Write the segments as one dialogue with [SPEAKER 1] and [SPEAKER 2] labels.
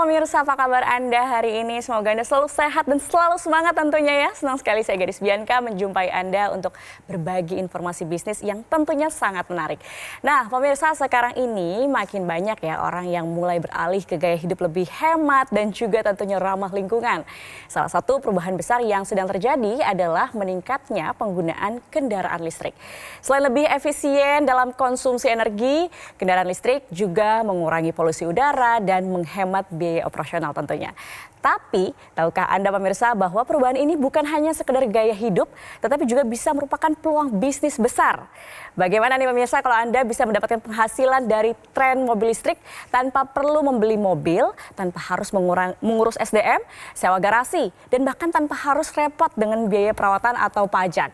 [SPEAKER 1] pemirsa, apa kabar Anda hari ini? Semoga Anda selalu sehat dan selalu semangat tentunya ya. Senang sekali saya Gadis Bianca menjumpai Anda untuk berbagi informasi bisnis yang tentunya sangat menarik. Nah pemirsa, sekarang ini makin banyak ya orang yang mulai beralih ke gaya hidup lebih hemat dan juga tentunya ramah lingkungan. Salah satu perubahan besar yang sedang terjadi adalah meningkatnya penggunaan kendaraan listrik. Selain lebih efisien dalam konsumsi energi, kendaraan listrik juga mengurangi polusi udara dan menghemat biaya operasional tentunya. Tapi, tahukah Anda pemirsa bahwa perubahan ini bukan hanya sekedar gaya hidup, tetapi juga bisa merupakan peluang bisnis besar. Bagaimana nih pemirsa kalau Anda bisa mendapatkan penghasilan dari tren mobil listrik tanpa perlu membeli mobil, tanpa harus mengurus SDM, sewa garasi, dan bahkan tanpa harus repot dengan biaya perawatan atau pajak.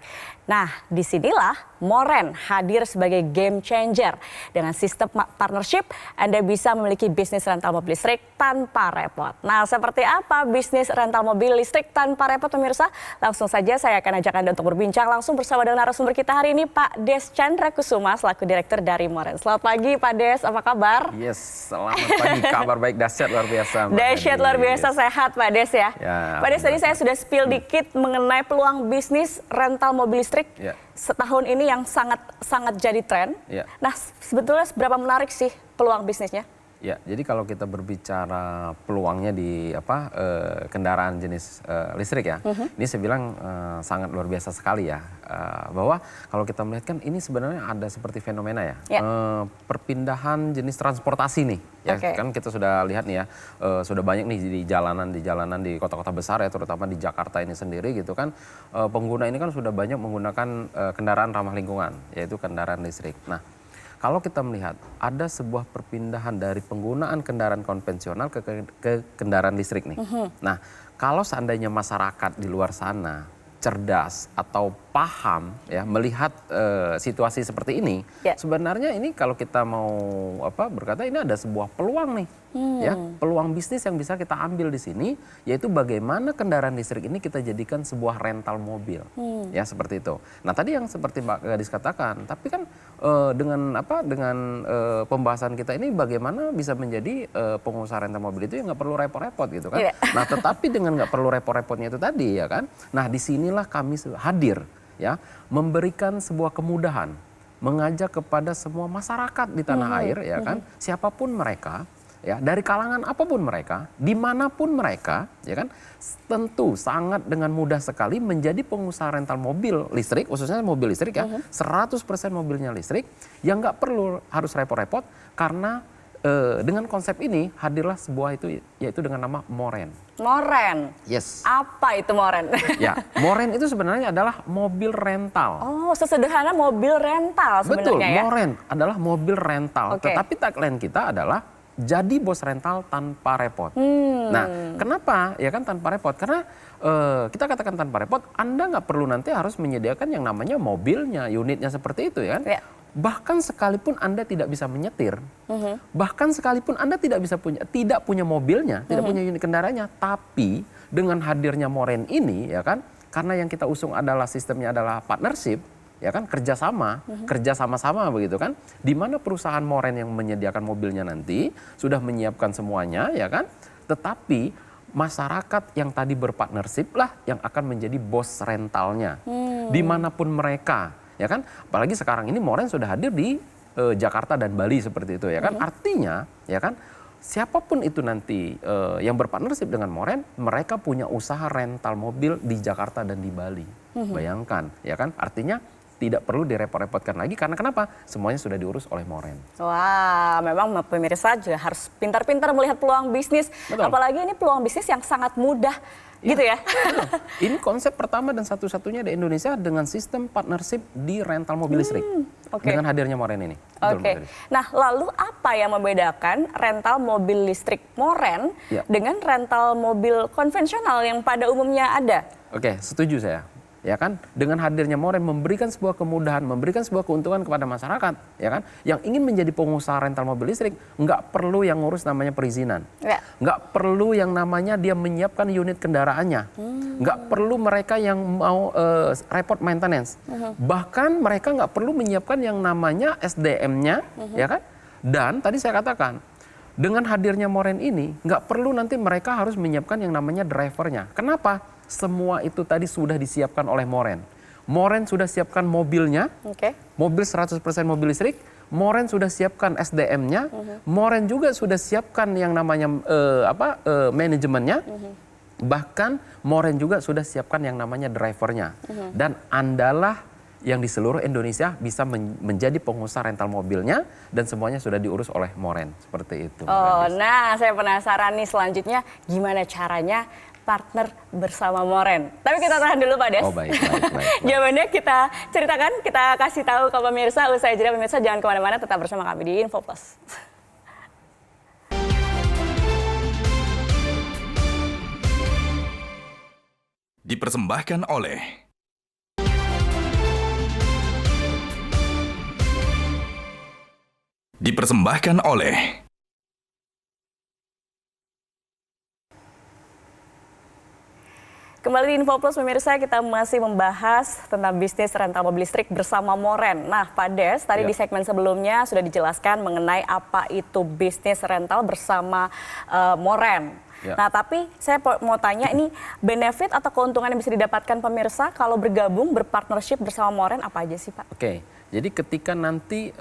[SPEAKER 1] Nah, disinilah Moren hadir sebagai game changer. Dengan sistem partnership, Anda bisa memiliki bisnis rental mobil listrik tanpa repot. Nah, seperti apa bisnis rental mobil listrik tanpa repot pemirsa? Langsung saja saya akan ajak Anda untuk berbincang langsung bersama dengan narasumber kita hari ini, Pak Des Chandra Kusuma, selaku Direktur dari Moren. Selamat pagi Pak Des, apa kabar?
[SPEAKER 2] Yes, selamat pagi, kabar baik, dahsyat luar biasa.
[SPEAKER 1] Dahsyat luar biasa, sehat Pak Des ya. Pak Des, tadi saya sudah spill dikit mengenai peluang bisnis rental mobil listrik setahun ini yang sangat jadi tren. Nah, sebetulnya seberapa menarik sih peluang bisnisnya?
[SPEAKER 2] Ya, jadi kalau kita berbicara peluangnya di kendaraan jenis listrik ya, ini saya bilang sangat luar biasa sekali ya, bahwa kalau kita melihat kan ini sebenarnya ada seperti fenomena ya, perpindahan jenis transportasi nih, ya kan kita sudah lihat nih ya, sudah banyak nih di jalanan di kota-kota besar ya, terutama di Jakarta ini sendiri gitu kan, pengguna ini kan sudah banyak menggunakan kendaraan ramah lingkungan, yaitu kendaraan listrik. Nah, kalau kita melihat ada sebuah perpindahan dari penggunaan kendaraan konvensional ke kendaraan listrik nih. Nah, kalau seandainya masyarakat di luar sana cerdas atau paham ya melihat situasi seperti ini, sebenarnya ini kalau kita mau berkata ini ada sebuah peluang nih. Ya, peluang bisnis yang bisa kita ambil di sini yaitu bagaimana kendaraan listrik ini kita jadikan sebuah rental mobil. Ya, seperti itu. Nah, tadi yang seperti Mbak Gadis katakan, tapi kan dengan pembahasan kita ini bagaimana bisa menjadi pengusaha rental mobil itu yang nggak perlu repot-repot gitu kan. Nah, tetapi dengan nggak perlu repot-repotnya itu tadi ya kan. Nah, disinilah kami hadir ya, memberikan sebuah kemudahan, mengajak kepada semua masyarakat di tanah air ya kan, siapapun mereka ya, dari kalangan apapun mereka, dimanapun mereka, ya kan, tentu sangat dengan mudah sekali menjadi pengusaha rental mobil listrik, khususnya mobil listrik ya, 100% mobilnya listrik, yang nggak perlu harus repot-repot, karena dengan konsep ini hadirlah sebuah itu, yaitu dengan nama Moren.
[SPEAKER 1] Moren?
[SPEAKER 2] Yes.
[SPEAKER 1] Apa itu Moren? Ya,
[SPEAKER 2] Moren itu sebenarnya adalah mobil rental.
[SPEAKER 1] Oh, sesederhana mobil rental sebenarnya.
[SPEAKER 2] Betul,
[SPEAKER 1] ya?
[SPEAKER 2] Moren adalah mobil rental, tetapi tagline kita adalah jadi bos rental tanpa repot. Nah, kenapa ya kan tanpa repot? Karena kita katakan tanpa repot, Anda nggak perlu nanti harus menyediakan yang namanya mobilnya, unitnya seperti itu ya kan. Bahkan sekalipun Anda tidak bisa menyetir, bahkan sekalipun Anda tidak punya mobilnya, tidak punya unit kendaraannya, tapi dengan hadirnya Moren ini ya kan, karena yang kita usung adalah sistemnya adalah partnership, ya kan, kerja sama-sama begitu kan, di mana perusahaan Moren yang menyediakan mobilnya nanti sudah menyiapkan semuanya ya kan, tetapi masyarakat yang tadi berpartnership lah yang akan menjadi bos rentalnya dimanapun mereka ya kan, apalagi sekarang ini Moren sudah hadir di Jakarta dan Bali seperti itu ya kan, artinya ya kan siapapun itu nanti yang berpartnership dengan Moren, mereka punya usaha rental mobil di Jakarta dan di Bali. Bayangkan ya kan, artinya tidak perlu direpot-repotkan lagi, karena kenapa? Semuanya sudah diurus oleh Moren.
[SPEAKER 1] Wah, memang pemirsa juga harus pintar-pintar melihat peluang bisnis. Betul. Apalagi ini peluang bisnis yang sangat mudah gitu ya.
[SPEAKER 2] Ini konsep pertama dan satu-satunya di Indonesia dengan sistem partnership di rental mobil listrik. Dengan hadirnya Moren ini.
[SPEAKER 1] Nah, lalu apa yang membedakan rental mobil listrik Moren dengan rental mobil konvensional yang pada umumnya ada?
[SPEAKER 2] Setuju saya. Ya kan, dengan hadirnya Moren memberikan sebuah kemudahan, memberikan sebuah keuntungan kepada masyarakat, ya kan, yang ingin menjadi pengusaha rental mobil listrik, nggak perlu yang ngurus namanya perizinan, nggak perlu yang namanya dia menyiapkan unit kendaraannya, nggak perlu mereka yang mau repot maintenance, bahkan mereka nggak perlu menyiapkan yang namanya SDM-nya, ya kan, dan tadi saya katakan dengan hadirnya Moren ini, nggak perlu nanti mereka harus menyiapkan yang namanya drivernya. Kenapa? Semua itu tadi sudah disiapkan oleh Moren. Moren sudah siapkan mobilnya, mobil 100% mobil listrik. Moren sudah siapkan SDM-nya. Moren juga sudah siapkan yang namanya manajemennya. Bahkan Moren juga sudah siapkan yang namanya drivernya. Dan Andalah yang di seluruh Indonesia bisa menjadi pengusaha rental mobilnya dan semuanya sudah diurus oleh Moren, seperti itu.
[SPEAKER 1] Oh, nah saya penasaran nih selanjutnya gimana caranya partner bersama Moren. Tapi kita tahan dulu Pak Des.
[SPEAKER 2] Oh baik.
[SPEAKER 1] Jawabannya kita ceritakan, kita kasih tahu ke pemirsa. Usai jeda pemirsa jangan kemana-mana, tetap bersama kami di Info Plus.
[SPEAKER 3] Dipersembahkan oleh
[SPEAKER 1] Kembali di Info Plus pemirsa, kita masih membahas tentang bisnis rental mobil listrik bersama Moren. Nah Pak Des, tadi di segmen sebelumnya sudah dijelaskan mengenai apa itu bisnis rental bersama Moren. Nah tapi saya mau tanya ini benefit atau keuntungan yang bisa didapatkan pemirsa kalau bergabung berpartnership bersama Moren apa aja sih Pak?
[SPEAKER 2] Oke, jadi ketika nanti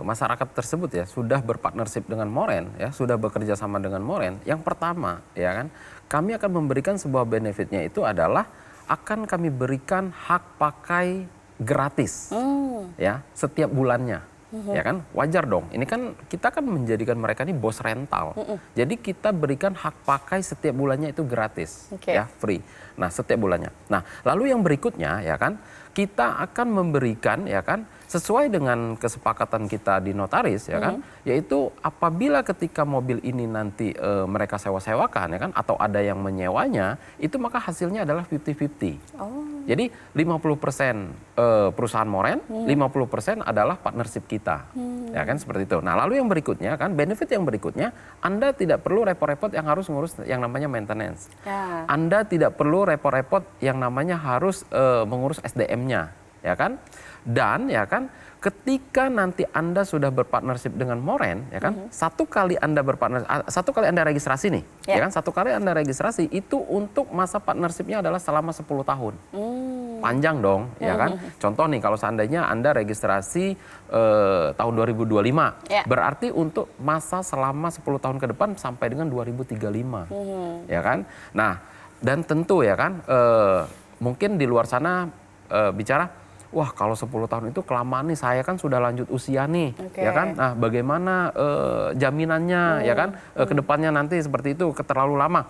[SPEAKER 2] masyarakat tersebut ya sudah berpartnership dengan Moren, ya sudah bekerja sama dengan Moren, yang pertama ya kan kami akan memberikan sebuah benefitnya itu adalah akan kami berikan hak pakai gratis ya setiap bulannya. Ya kan wajar dong, ini kan kita kan menjadikan mereka ini bos rental, jadi kita berikan hak pakai setiap bulannya itu gratis, ya free. Nah setiap bulannya. Nah lalu yang berikutnya ya kan kita akan memberikan ya kan sesuai dengan kesepakatan kita di notaris ya kan, yaitu apabila ketika mobil ini nanti mereka sewa-sewakan ya kan atau ada yang menyewanya, itu maka hasilnya adalah 50-50. Jadi 50% perusahaan Moren, 50% adalah partnership kita. Ya kan seperti itu. Nah, lalu yang berikutnya kan benefit yang berikutnya Anda tidak perlu repot-repot yang harus ngurus yang namanya maintenance. Anda tidak perlu repot-repot yang namanya harus mengurus SDM-nya, ya kan? Dan ya kan ketika nanti Anda sudah berpartnership dengan Moren ya kan satu kali Anda registrasi nih ya kan satu kali Anda registrasi itu untuk masa partnershipnya adalah selama 10 tahun. Panjang dong ya kan. Contoh nih kalau seandainya Anda registrasi tahun 2025 berarti untuk masa selama 10 tahun ke depan sampai dengan 2035 ya kan. Nah dan tentu ya kan mungkin di luar sana bicara wah kalau 10 tahun itu kelamaan nih, saya kan sudah lanjut usia nih, ya kan? Nah bagaimana jaminannya, ya kan? Kedepannya nanti seperti itu, terlalu lama.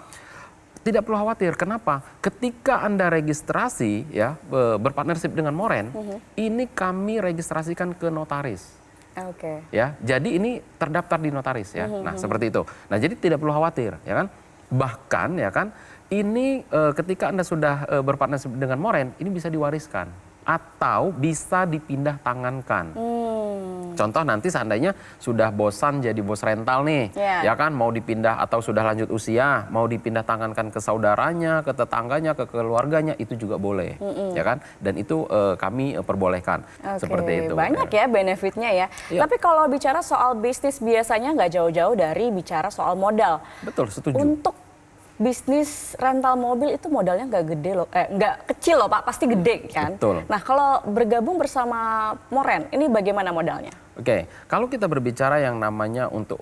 [SPEAKER 2] Tidak perlu khawatir, kenapa? Ketika Anda registrasi, ya berpartnership dengan Moren, ini kami registrasikan ke notaris. Ya, jadi ini terdaftar di notaris ya. Nah seperti itu. Nah jadi tidak perlu khawatir, ya kan? Bahkan ya kan, ini ketika Anda sudah berpartnership dengan Moren, ini bisa diwariskan atau bisa dipindah tangankan. Contoh nanti seandainya sudah bosan jadi bos rental nih, ya kan mau dipindah atau sudah lanjut usia, mau dipindah tangankan ke saudaranya, ke tetangganya, ke keluarganya itu juga boleh, ya kan? Dan itu kami perbolehkan seperti itu.
[SPEAKER 1] Banyak ya benefitnya ya. Tapi kalau bicara soal bisnis biasanya nggak jauh-jauh dari bicara soal modal.
[SPEAKER 2] Betul, setuju.
[SPEAKER 1] Untuk bisnis rental mobil itu modalnya nggak gede loh, nggak kecil loh Pak, pasti gede kan.
[SPEAKER 2] Betul.
[SPEAKER 1] Nah kalau bergabung bersama Moren, ini bagaimana modalnya?
[SPEAKER 2] Oke, kalau kita berbicara yang namanya untuk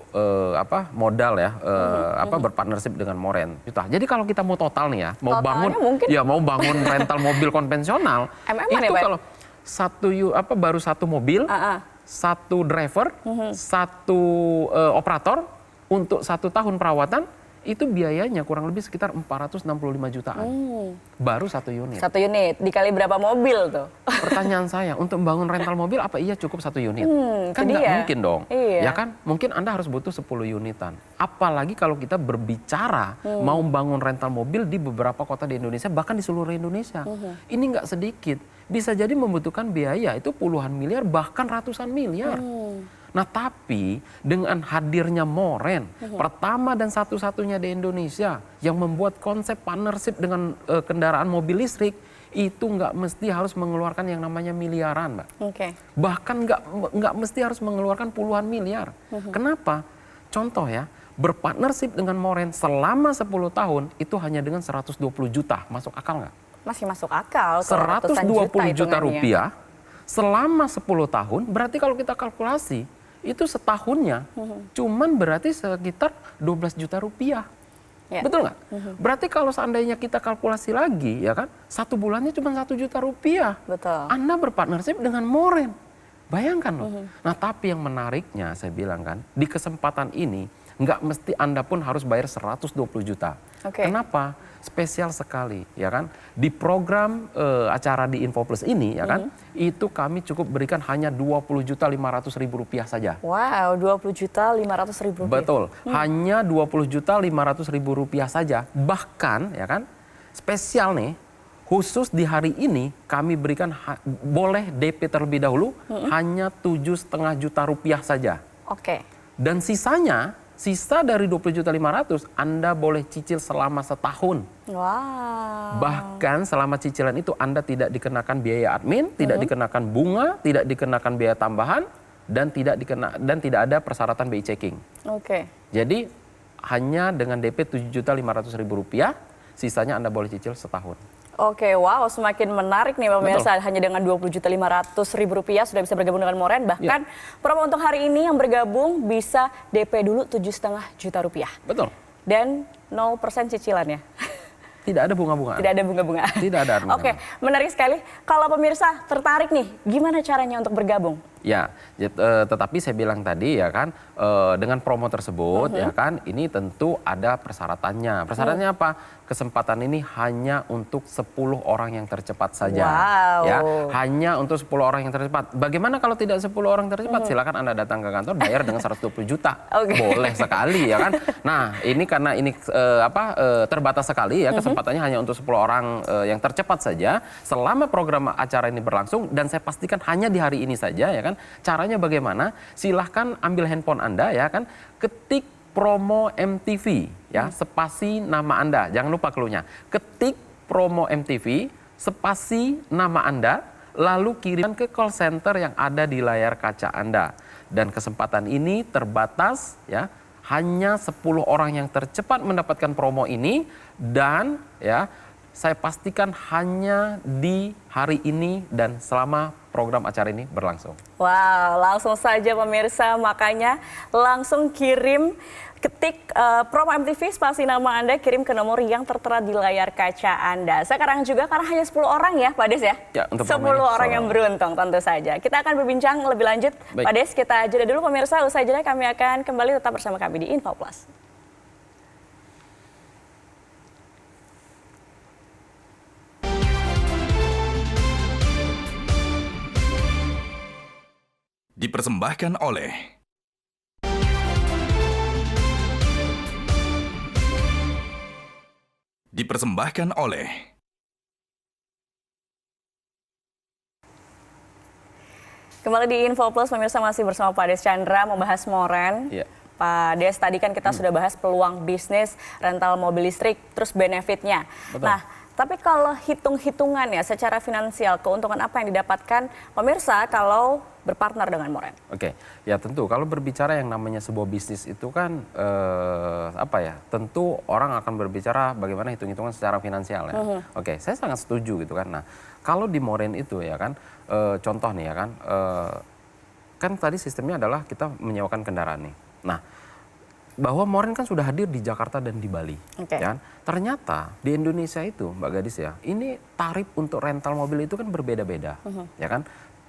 [SPEAKER 2] modal ya, berpartnership dengan Moren, jadi kalau kita mau total nih ya, mau bangun rental mobil konvensional, itu kalau baru satu mobil, satu driver, satu operator untuk 1 tahun perawatan. Itu biayanya kurang lebih sekitar 465 jutaan. Baru 1 unit.
[SPEAKER 1] 1 unit, dikali berapa mobil tuh?
[SPEAKER 2] Pertanyaan saya, untuk membangun rental mobil apa iya cukup 1 unit? Kan nggak mungkin dong. Ya kan, mungkin Anda harus butuh 10 unitan. Apalagi kalau kita berbicara mau bangun rental mobil di beberapa kota di Indonesia, bahkan di seluruh Indonesia. Ini nggak sedikit. Bisa jadi membutuhkan biaya itu puluhan miliar, bahkan ratusan miliar. Nah tapi dengan hadirnya Moren, pertama dan satu-satunya di Indonesia yang membuat konsep partnership dengan kendaraan mobil listrik, itu nggak mesti harus mengeluarkan yang namanya miliaran, Mbak. Bahkan nggak mesti harus mengeluarkan puluhan miliar. Kenapa? contoh ya, berpartnership dengan Moren selama 10 tahun itu hanya dengan 120 juta. Masuk akal nggak?
[SPEAKER 1] Masih masuk akal. Kalau ratusan
[SPEAKER 2] 120 juta
[SPEAKER 1] hitungannya.
[SPEAKER 2] rupiah selama 10 tahun, berarti kalau kita kalkulasi, itu setahunnya cuman berarti sekitar 12 juta rupiah.
[SPEAKER 1] Ya.
[SPEAKER 2] Betul nggak? Berarti kalau seandainya kita kalkulasi lagi, ya kan, satu bulannya cuma 1 juta rupiah.
[SPEAKER 1] Betul.
[SPEAKER 2] Anda berpartnership dengan Moren. Bayangkan loh. Nah, tapi yang menariknya saya bilang kan, di kesempatan ini nggak mesti Anda pun harus bayar 120 juta.
[SPEAKER 1] Oke.
[SPEAKER 2] Kenapa? Spesial sekali, ya kan? Di program acara di Info Plus ini, ya kan, itu kami cukup berikan hanya 20.500.000 rupiah saja.
[SPEAKER 1] Wow, 20.500.000 rupiah.
[SPEAKER 2] Betul, hanya 20.500.000 rupiah saja. Bahkan, ya kan, spesial nih, khusus di hari ini kami berikan boleh DP terlebih dahulu hanya 7,5 juta rupiah saja.
[SPEAKER 1] Oke.
[SPEAKER 2] Dan sisa dari 20.500.000 Anda boleh cicil selama setahun.
[SPEAKER 1] Wow.
[SPEAKER 2] Bahkan selama cicilan itu Anda tidak dikenakan biaya admin, tidak dikenakan bunga, tidak dikenakan biaya tambahan, dan tidak ada persyaratan BI checking.
[SPEAKER 1] Oke.
[SPEAKER 2] Jadi hanya dengan DP 7.500.000 rupiah, sisanya Anda boleh cicil setahun.
[SPEAKER 1] Oke, wow, semakin menarik nih pemirsa. Hanya dengan 20.500.000 rupiah sudah bisa bergabung dengan Moren. Bahkan promo untuk hari ini yang bergabung bisa DP dulu 7,5 juta rupiah.
[SPEAKER 2] Betul.
[SPEAKER 1] Dan 0% cicilannya.
[SPEAKER 2] Tidak ada bunga-bungaan.
[SPEAKER 1] Tidak ada bunga-bungaan.
[SPEAKER 2] Tidak ada bunga-bungaan.
[SPEAKER 1] Oke, menarik sekali. Kalau pemirsa tertarik nih, gimana caranya untuk bergabung?
[SPEAKER 2] Ya, tetapi saya bilang tadi ya kan, dengan promo tersebut ya kan, ini tentu ada persyaratannya. Persyaratannya apa? Kesempatan ini hanya untuk 10 orang yang tercepat saja.
[SPEAKER 1] Wow.
[SPEAKER 2] Ya, hanya untuk 10 orang yang tercepat. Bagaimana kalau tidak 10 orang tercepat? Silakan Anda datang ke kantor bayar dengan 120 juta.
[SPEAKER 1] Oke.
[SPEAKER 2] Boleh sekali ya kan. Nah, ini karena ini terbatas sekali ya, kesempatannya hanya untuk 10 orang yang tercepat saja selama program acara ini berlangsung, dan saya pastikan hanya di hari ini saja ya kan. Caranya bagaimana? Silahkan ambil handphone Anda ya kan, ketik promo MTV ya, spasi nama Anda. Jangan lupa clue-nya. Ketik promo MTV, spasi nama Anda, lalu kirimkan ke call center yang ada di layar kaca Anda. Dan kesempatan ini terbatas ya, hanya 10 orang yang tercepat mendapatkan promo ini, dan ya saya pastikan hanya di hari ini dan selama program acara ini berlangsung.
[SPEAKER 1] Wow, langsung saja pemirsa, makanya langsung ketik promo MTV spasi nama Anda, kirim ke nomor yang tertera di layar kaca Anda. Sekarang juga karena hanya 10 orang ya Pak Des ya?
[SPEAKER 2] Ya, untuk
[SPEAKER 1] 10 orang yang beruntung tentu saja. Kita akan berbincang lebih lanjut.
[SPEAKER 2] Baik.
[SPEAKER 1] Pak Des, kita jeda dulu pemirsa, usai jeda kami akan kembali tetap bersama kami di Info Plus.
[SPEAKER 3] Dipersembahkan oleh
[SPEAKER 1] Kembali di Info Plus, pemirsa masih bersama Pak Des Chandra membahas Moren.
[SPEAKER 2] Iya.
[SPEAKER 1] Pak Des, tadi kan kita sudah bahas peluang bisnis rental mobil listrik, terus benefitnya.
[SPEAKER 2] Betul.
[SPEAKER 1] Nah, tapi kalau hitung-hitungannya secara finansial, keuntungan apa yang didapatkan pemirsa kalau berpartner dengan Moren?
[SPEAKER 2] Oke, ya tentu kalau berbicara yang namanya sebuah bisnis itu kan tentu orang akan berbicara bagaimana hitung-hitungan secara finansial ya. Oke, saya sangat setuju gitu kan. Nah, kalau di Moren itu ya kan, contoh nih ya kan, kan tadi sistemnya adalah kita menyewakan kendaraan nih. Nah, bahwa Moren kan sudah hadir di Jakarta dan di Bali.
[SPEAKER 1] Oke.
[SPEAKER 2] Ya. Ternyata di Indonesia itu, Mbak Gadis ya, ini tarif untuk rental mobil itu kan berbeda-beda, ya kan?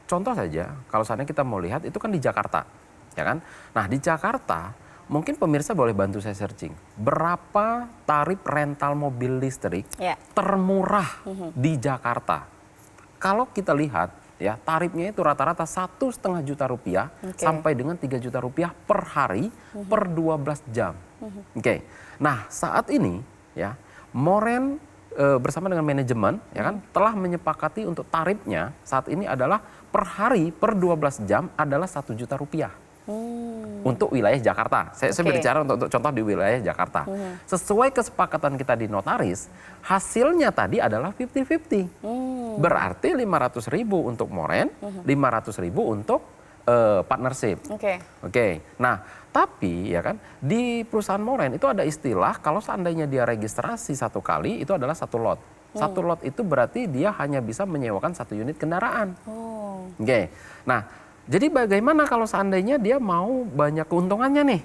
[SPEAKER 2] Contoh saja, kalau seandainya kita mau lihat itu kan di Jakarta, ya kan? Nah, di Jakarta mungkin pemirsa boleh bantu saya searching berapa tarif rental mobil listrik termurah di Jakarta. Kalau kita lihat ya, tarifnya itu rata-rata 1,5 juta rupiah sampai dengan 3 juta rupiah per hari per 12 jam. Oke. Nah, saat ini ya, Moren bersama dengan manajemen ya kan telah menyepakati untuk tarifnya saat ini adalah per hari per 12 jam adalah 1 juta rupiah. Untuk wilayah Jakarta. Saya berbicara untuk contoh di wilayah Jakarta. Sesuai kesepakatan kita di notaris, hasilnya tadi adalah 50-50. Berarti 500.000 untuk Moren, 500.000 untuk partnership.
[SPEAKER 1] Oke.
[SPEAKER 2] Oke. Nah, tapi ya kan di perusahaan Moren itu ada istilah kalau seandainya dia registrasi satu kali itu adalah satu lot. Satu lot itu berarti dia hanya bisa menyewakan satu unit kendaraan.
[SPEAKER 1] Oh.
[SPEAKER 2] Oke. Nah, jadi bagaimana kalau seandainya dia mau banyak keuntungannya nih?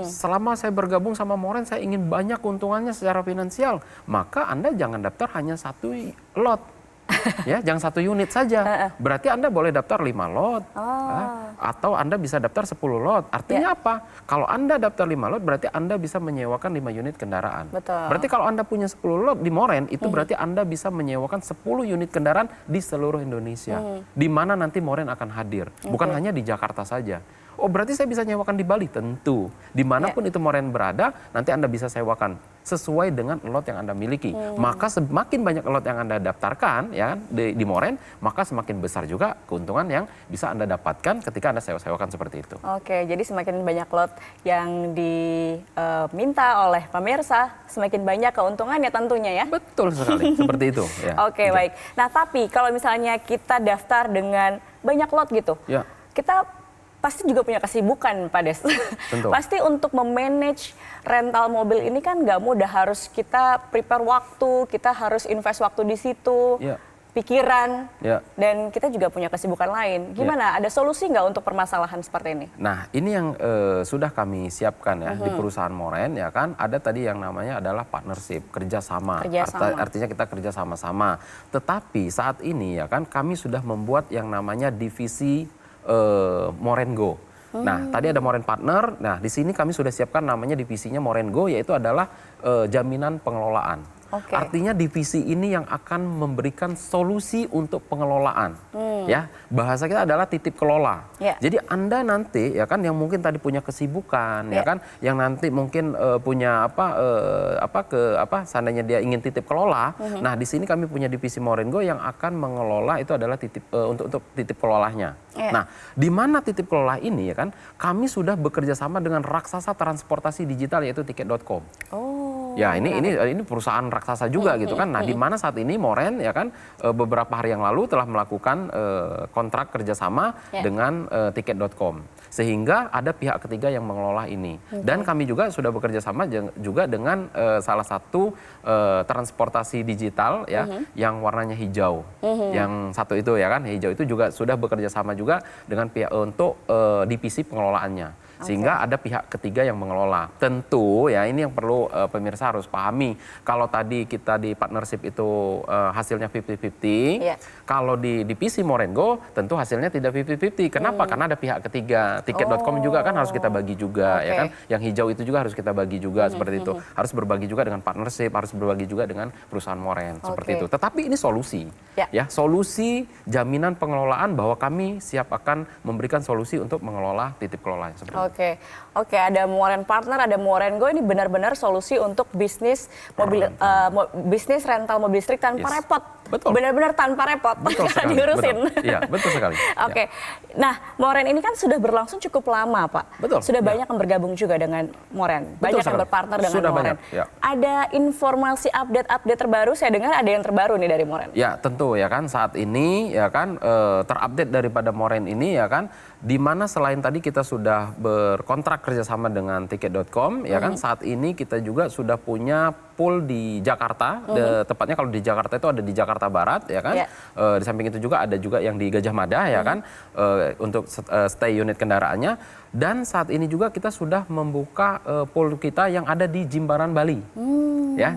[SPEAKER 2] Selama saya bergabung sama Moren, saya ingin banyak keuntungannya secara finansial. Maka Anda jangan daftar hanya satu lot. Ya, jangan satu unit saja. Berarti Anda boleh daftar 5 lot. Atau Anda bisa daftar 10 lot. Artinya apa? Kalau Anda daftar 5 lot, berarti Anda bisa menyewakan 5 unit kendaraan.
[SPEAKER 1] Betul.
[SPEAKER 2] Berarti kalau Anda punya 10 lot di Moren, itu berarti Anda bisa menyewakan 10 unit kendaraan di seluruh Indonesia. Di mana nanti Moren akan hadir. Bukan hanya di Jakarta saja. Oh, berarti saya bisa nyewakan di Bali? Tentu. Dimanapun itu Moren berada, nanti Anda bisa sewakan sesuai dengan lot yang Anda miliki. Maka semakin banyak lot yang Anda daftarkan ya kan, di Moren, maka semakin besar juga keuntungan yang bisa Anda dapatkan ketika Anda sewa-sewakan seperti itu.
[SPEAKER 1] Oke, jadi semakin banyak lot yang diminta oleh pemirsa, semakin banyak keuntungannya tentunya ya.
[SPEAKER 2] Betul sekali, seperti itu. Ya.
[SPEAKER 1] Oke, baik. Nah, tapi kalau misalnya kita daftar dengan banyak lot gitu,
[SPEAKER 2] Ya.
[SPEAKER 1] kita pasti juga punya kesibukan, Pak Des.
[SPEAKER 2] Tentu.
[SPEAKER 1] Pasti untuk memanage rental mobil ini kan nggak mudah, harus kita prepare waktu, kita harus invest waktu di situ,
[SPEAKER 2] Ya.
[SPEAKER 1] pikiran,
[SPEAKER 2] Ya.
[SPEAKER 1] dan kita juga punya kesibukan lain. Gimana? Ada solusi nggak untuk permasalahan seperti ini?
[SPEAKER 2] Nah, ini yang sudah kami siapkan ya di perusahaan Moren ya kan. Ada tadi yang namanya adalah partnership, kerjasama. Artinya kita kerja sama-sama. Tetapi saat ini ya kan kami sudah membuat yang namanya divisi Moren Go. Nah, tadi ada Moren Partner. Nah, di sini kami sudah siapkan namanya divisinya Moren Go, yaitu adalah jaminan pengelolaan.
[SPEAKER 1] Oke.
[SPEAKER 2] Artinya divisi ini yang akan memberikan solusi untuk pengelolaan. Ya, bahasa kita adalah titip kelola.
[SPEAKER 1] Ya.
[SPEAKER 2] Jadi Anda nanti ya kan yang mungkin tadi punya kesibukan ya kan, yang nanti mungkin punya seandainya dia ingin titip kelola. Nah, di sini kami punya divisi Moren Go yang akan mengelola itu adalah titip untuk titip kelolanya.
[SPEAKER 1] Ya.
[SPEAKER 2] Nah, di mana titip kelola ini ya kan, kami sudah bekerja sama dengan raksasa transportasi digital yaitu tiket.com.
[SPEAKER 1] Oh.
[SPEAKER 2] Ya, ini perusahaan raksasa juga gitu kan. Nah, di mana saat ini Moren ya kan beberapa hari yang lalu telah melakukan kontrak kerjasama dengan tiket.com. Sehingga ada pihak ketiga yang mengelola ini. Dan kami juga sudah bekerja sama juga dengan salah satu transportasi digital ya yang warnanya hijau. Yang satu itu ya kan, hijau itu juga sudah bekerja sama juga dengan pihak untuk divisi pengelolaannya. Sehingga ada pihak ketiga yang mengelola. Tentu ya ini yang perlu pemirsa harus pahami. Kalau tadi kita di partnership itu hasilnya 50-50, kalau di divisi Moren Go tentu hasilnya tidak 50-50. Kenapa? Karena ada pihak ketiga. Tiket.com juga kan harus kita bagi juga ya kan. Yang hijau itu juga harus kita bagi juga seperti itu. Harus berbagi juga dengan partnership, harus berbagi juga dengan perusahaan Moren seperti itu. Tetapi ini solusi. Ya, solusi jaminan pengelolaan bahwa kami siap akan memberikan solusi untuk mengelola titip kelola seperti itu.
[SPEAKER 1] Oke, ada Moren Partner, ada Moren Go, ini benar-benar solusi untuk bisnis bisnis rental mobil listrik tanpa repot.
[SPEAKER 2] Betul.
[SPEAKER 1] Benar-benar tanpa repot.
[SPEAKER 2] Betul sekali.
[SPEAKER 1] Diurusin.
[SPEAKER 2] Iya, betul sekali.
[SPEAKER 1] Oke. Nah, Moren ini kan sudah berlangsung cukup lama, Pak.
[SPEAKER 2] Betul.
[SPEAKER 1] Sudah banyak yang bergabung juga dengan Moren. Banyak yang berpartner dengan
[SPEAKER 2] sudah
[SPEAKER 1] Moren.
[SPEAKER 2] Banyak, ya.
[SPEAKER 1] Ada informasi update terbaru, saya dengar ada yang terbaru nih dari Moren.
[SPEAKER 2] Ya, tentu ya kan saat ini ya kan terupdate daripada Moren ini ya kan, di mana selain tadi kita sudah berkontrak kerjasama dengan tiket.com ya kan, saat ini kita juga sudah punya pool di Jakarta, tepatnya kalau di Jakarta itu ada di Jakarta Barat ya kan, di samping itu juga ada juga yang di Gajah Mada ya kan, untuk stay unit kendaraannya. Dan saat ini juga kita sudah membuka pool kita yang ada di Jimbaran Bali. Ya,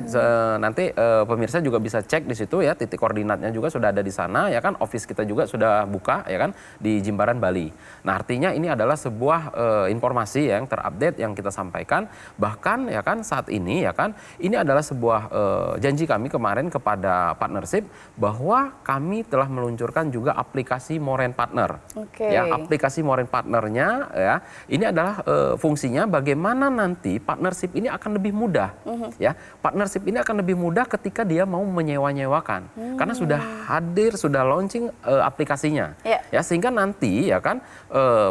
[SPEAKER 2] nanti pemirsa juga bisa cek di situ ya, titik koordinatnya juga sudah ada di sana ya kan, office kita juga sudah buka ya kan di Jimbaran Bali. Nah, artinya ini adalah sebuah informasi yang terupdate yang kita sampaikan. Bahkan ya kan saat ini ya kan, ini adalah sebuah janji kami kemarin kepada partnership bahwa kami telah meluncurkan juga aplikasi Moren Partner. Ya, aplikasi Moren Partnernya ya, ini adalah fungsinya bagaimana nanti partnership ini akan lebih mudah ya. Partnership ini akan lebih mudah ketika dia mau menyewa-nyewakan. Karena sudah hadir, sudah launching aplikasinya. Ya, sehingga nanti ya kan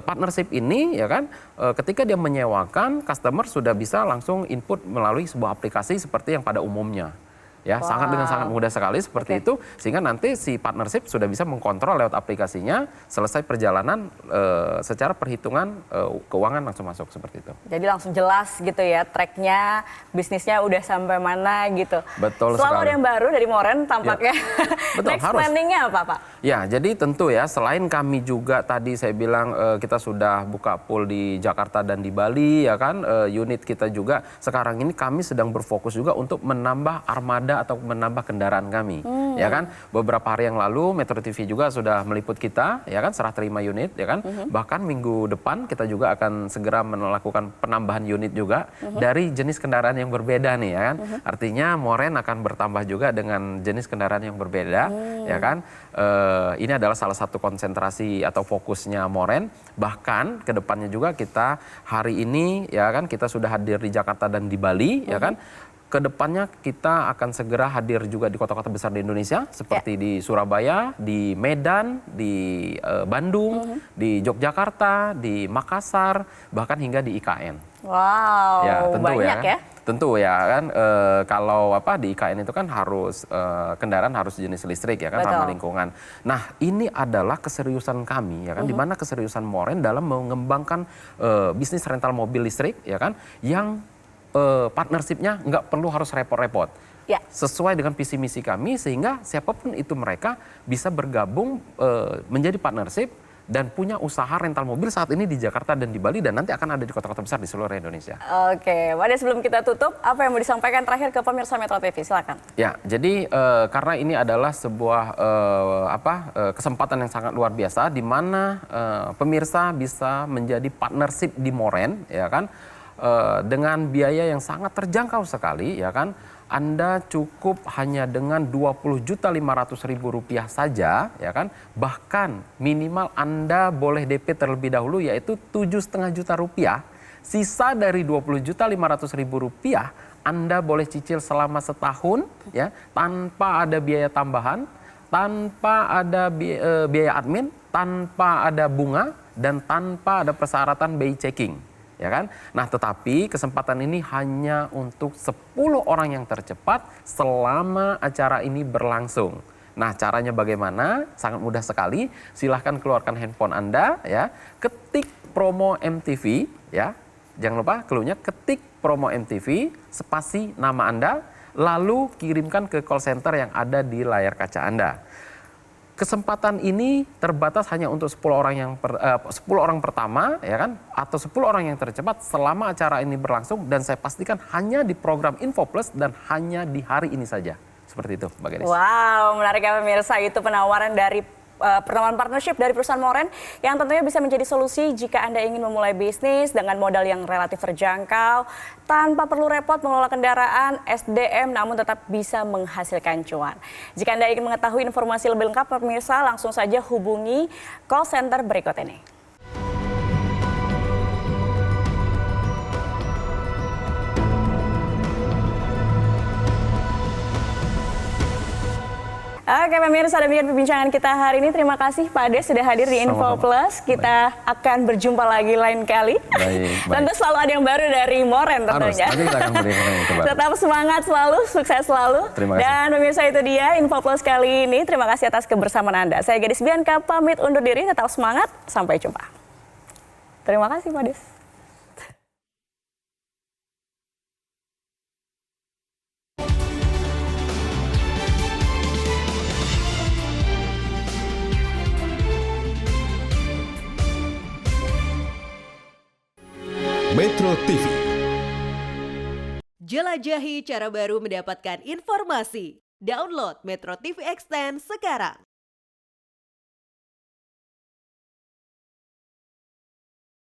[SPEAKER 2] partnership ini ya kan ketika dia menyewakan, customer sudah bisa langsung input melalui sebuah aplikasi seperti yang pada umumnya. Ya, dengan sangat mudah sekali seperti itu, sehingga nanti si partnership sudah bisa mengkontrol lewat aplikasinya, selesai perjalanan secara perhitungan keuangan langsung masuk seperti itu.
[SPEAKER 1] Jadi langsung jelas gitu ya, tracknya, bisnisnya udah sampai mana gitu.
[SPEAKER 2] Betul
[SPEAKER 1] Selalu
[SPEAKER 2] sekali.
[SPEAKER 1] ada yang baru dari Moren tampaknya.
[SPEAKER 2] Betul,
[SPEAKER 1] Next
[SPEAKER 2] harus.
[SPEAKER 1] planningnya apa Pak?
[SPEAKER 2] Ya, jadi tentu ya, selain kami juga tadi saya bilang kita sudah buka pool di Jakarta dan di Bali, ya kan, unit kita juga sekarang ini kami sedang berfokus juga untuk menambah armada atau menambah kendaraan kami, ya kan. Beberapa hari yang lalu Metro TV juga sudah meliput kita, ya kan, serah terima unit, ya kan. Bahkan minggu depan kita juga akan segera melakukan penambahan unit juga dari jenis kendaraan yang berbeda nih, ya kan. Artinya Moren akan bertambah juga dengan jenis kendaraan yang berbeda, ya kan. Ini adalah salah satu konsentrasi atau fokusnya Moren. Bahkan kedepannya juga kita hari ini, ya kan, kita sudah hadir di Jakarta dan di Bali, ya kan. Kedepannya kita akan segera hadir juga di kota-kota besar di Indonesia seperti di Surabaya, di Medan, di Bandung, di Yogyakarta, di Makassar, bahkan hingga di IKN.
[SPEAKER 1] Wow,
[SPEAKER 2] Ya, tentu
[SPEAKER 1] banyak ya.
[SPEAKER 2] Tentu ya kan, kalau di IKN itu kan harus kendaraan harus jenis listrik, ya kan,
[SPEAKER 1] Betul.
[SPEAKER 2] ramah lingkungan. Nah, ini adalah keseriusan kami, ya kan, di mana keseriusan Moren dalam mengembangkan bisnis rental mobil listrik, ya kan, yang partnershipnya nggak perlu harus repot-repot.
[SPEAKER 1] Ya.
[SPEAKER 2] Sesuai dengan visi misi kami, sehingga siapapun itu mereka bisa bergabung menjadi partnership dan punya usaha rental mobil saat ini di Jakarta dan di Bali, dan nanti akan ada di kota-kota besar di seluruh Indonesia.
[SPEAKER 1] Oke, Wade, sebelum kita tutup, apa yang mau disampaikan terakhir ke pemirsa Metro TV? Silakan.
[SPEAKER 2] Ya, jadi karena ini adalah sebuah kesempatan yang sangat luar biasa, di mana pemirsa bisa menjadi partnership di Moren, ya kan, dengan biaya yang sangat terjangkau sekali, ya kan. Anda cukup hanya dengan Rp20.500.000 saja, ya kan. Bahkan minimal Anda boleh DP terlebih dahulu, yaitu Rp7,5 juta. Sisa dari Rp20.500.000 Anda boleh cicil selama setahun, ya, tanpa ada biaya tambahan, tanpa ada biaya admin, tanpa ada bunga, dan tanpa ada persyaratan BI checking. Ya kan? Nah, tetapi kesempatan ini hanya untuk 10 orang yang tercepat selama acara ini berlangsung. Nah, caranya bagaimana? Sangat mudah sekali. Silahkan keluarkan handphone Anda, ya. Ketik promo MTV, ya. Jangan lupa clue-nya, ketik promo MTV, spasi nama Anda, lalu kirimkan ke call center yang ada di layar kaca Anda. Kesempatan ini terbatas hanya untuk 10 orang pertama, ya kan, atau 10 orang yang tercepat selama acara ini berlangsung, dan saya pastikan hanya di program Info Plus dan hanya di hari ini saja. Seperti itu, Mbak Gadis.
[SPEAKER 1] Wow, menarik ya pemirsa, itu penawaran dari penawaran partnership dari perusahaan Moren yang tentunya bisa menjadi solusi jika Anda ingin memulai bisnis dengan modal yang relatif terjangkau, tanpa perlu repot mengelola kendaraan, SDM, namun tetap bisa menghasilkan cuan. Jika Anda ingin mengetahui informasi lebih lengkap, pemirsa langsung saja hubungi call center berikut ini. Oke pemirsa, demikian perbincangan kita hari ini. Terima kasih Pak Ades sudah hadir di Info Plus. Kita akan berjumpa lagi lain kali.
[SPEAKER 2] Baik.
[SPEAKER 1] Tentu selalu ada yang baru dari Moren tentunya.
[SPEAKER 2] Nanti kita akan berikan yang terbaru.
[SPEAKER 1] Tetap semangat selalu, sukses selalu.
[SPEAKER 2] Terima kasih.
[SPEAKER 1] Dan pemirsa, itu dia Info Plus kali ini. Terima kasih atas kebersamaan Anda. Saya Gadis Bianca pamit undur diri. Tetap semangat. Sampai jumpa. Terima kasih Pak Ades.
[SPEAKER 4] Metro TV.
[SPEAKER 5] Jelajahi cara baru mendapatkan informasi. Download Metro TV Extend sekarang.